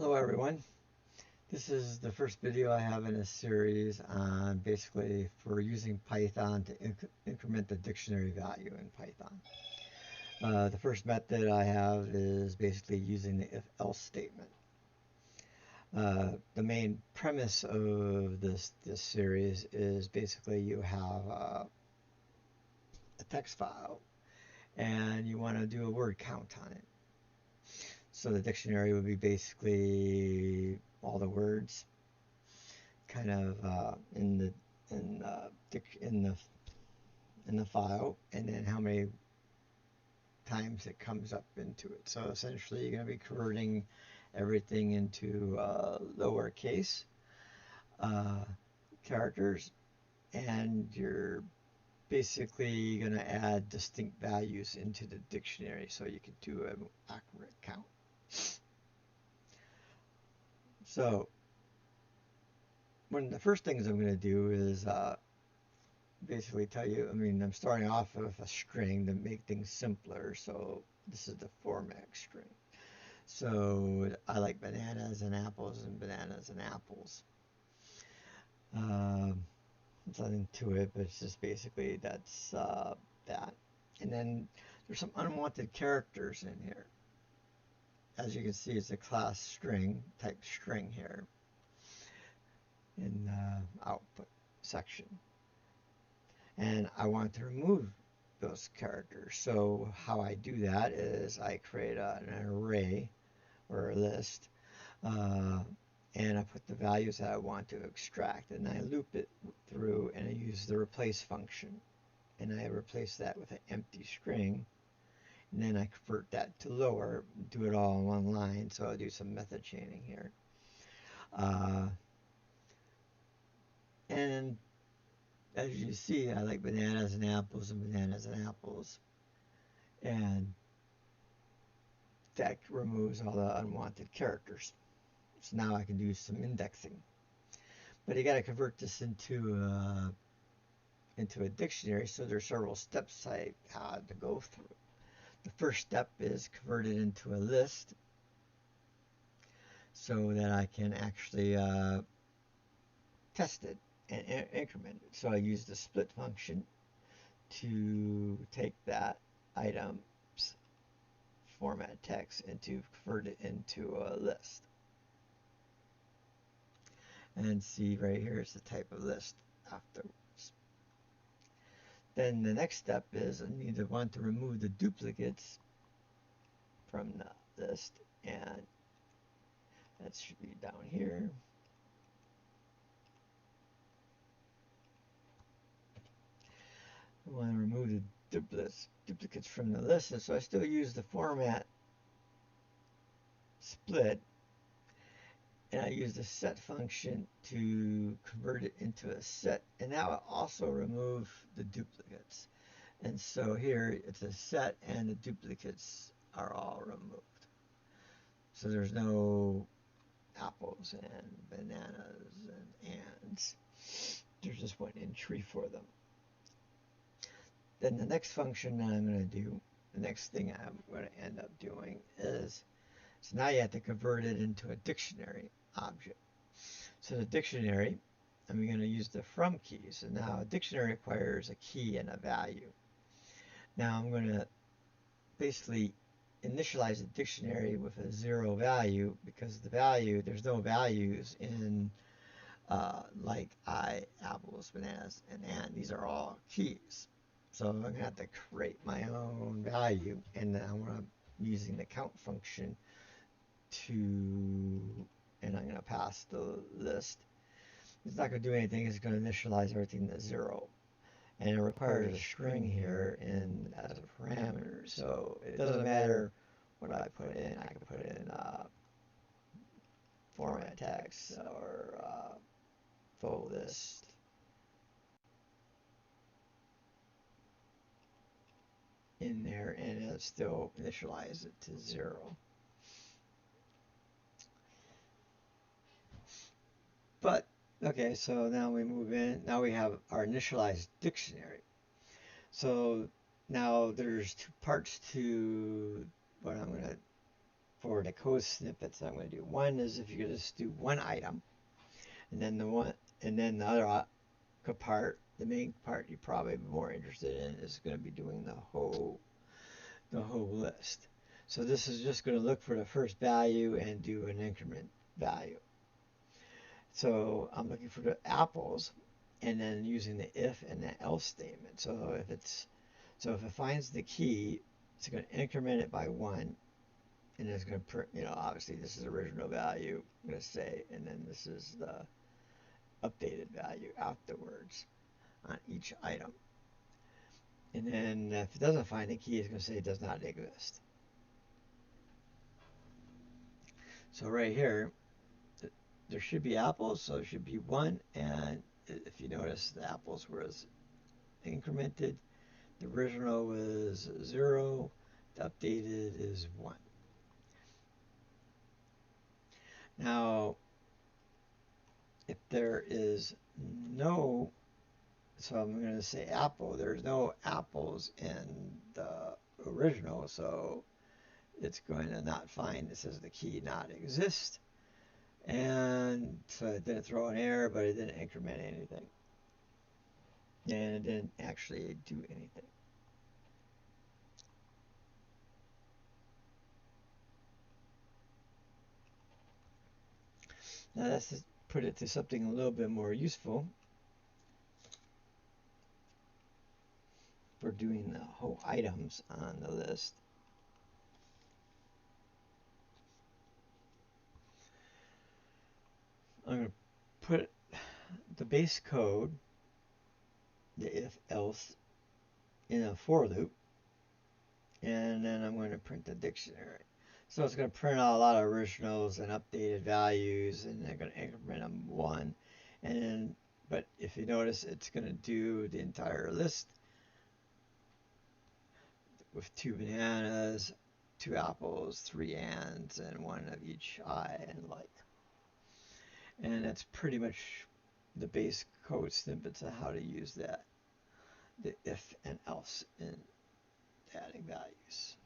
Hello everyone. This is the first video I have in a series on basically for using Python to increment the dictionary value in Python. The first method I have is basically using the if-else statement. The main premise of this series is basically you have a text file and you want to do a word count on it. So the dictionary would be basically all the words kind of in the in the file, and then how many times it comes up into it. So essentially, you're going to be converting everything into lowercase characters, and you're basically going to add distinct values into the dictionary so you can do an accurate count. So one of the first things I'm going to do is basically tell you, I'm starting off with a string to make things simpler. So this is the format string. So I like bananas and apples and bananas and apples. There's nothing to it, but it's just basically that's that. And then there's some unwanted characters in here. As you can see, it's a class string type string here in the output section. And I want to remove those characters. So how I do that is I create an array or a list, and I put the values that I want to extract, and I loop it through, and I use the replace function, and I replace that with an empty string, and then I convert that to lower, do it all in one line. So I'll do some method chaining here, and as you see, I like bananas and apples and bananas and apples, and that removes all the unwanted characters. So now I can do some indexing. But you got to convert this into a dictionary, so there's several steps I had to go through. The first step is convert it into a list so that I can actually test it and increment it. So I use the split function to take that item's format text and to convert it into a list. And see right here is the type of list afterwards. Then the next step is I need to want to remove the duplicates from the list, and that should be down here. I want to remove the duplicates from the list, and so I still use the format split, and I use the set function to convert it into a set, and now I also remove the duplicates. And so here it's a set, and the duplicates are all removed. So there's no apples and bananas and ands. There's just one entry for them. Then the next function that I'm going to do, the next thing I'm going to end up doing is, so now you have to convert it into a dictionary object. So the dictionary, I'm going to use the from keys. And now a dictionary requires a key and a value. Now I'm going to basically initialize the dictionary with a 0 value, because the value, there's no values in like I, apples, bananas, and these are all keys. So I'm going to have to create my own value, and then I'm using the count function to, and I'm going to pass the list. It's not going to do anything, it's going to initialize everything to 0. And it requires a string here in as a parameter, so it doesn't matter what I put in. I can put in format text or full list. In there, and it'll still initialize it to 0. But okay, so now we move in. Now we have our initialized dictionary. So now there's two parts to what I'm going to for the code snippets I'm going to do. One is if you just do one item, and then the other part, the main part you're probably more interested in is going to be doing the whole list. So this is just going to look for the first value and do an increment value. So I'm looking for the apples, and then using the if and the else statement. So if it finds the key, it's going to increment it by 1, and it's going to obviously this is original value, I'm going to say, and then this is the updated value afterwards on each item. And then if it doesn't find the key, it's going to say it does not exist. So right here, there should be apples, so there should be 1, and if you notice, the apples was incremented. The original was 0, the updated is 1. Now, if there is no, so I'm going to say apple, there's no apples in the original, so it's going to not find, it says the key not exist. And so it didn't throw an error, but it didn't increment anything. And it didn't actually do anything. Now let's just put it to something a little bit more useful for doing the whole items on the list. I'm going to put the base code, the if else, in a for loop, and then I'm going to print the dictionary. So it's going to print out a lot of originals and updated values, and they're going to increment them 1. And then, but if you notice, it's going to do the entire list with 2 bananas, 2 apples, 3 ands, and 1 of each I and like. And that's pretty much the base code snippets of how to use that, the if and else in adding values.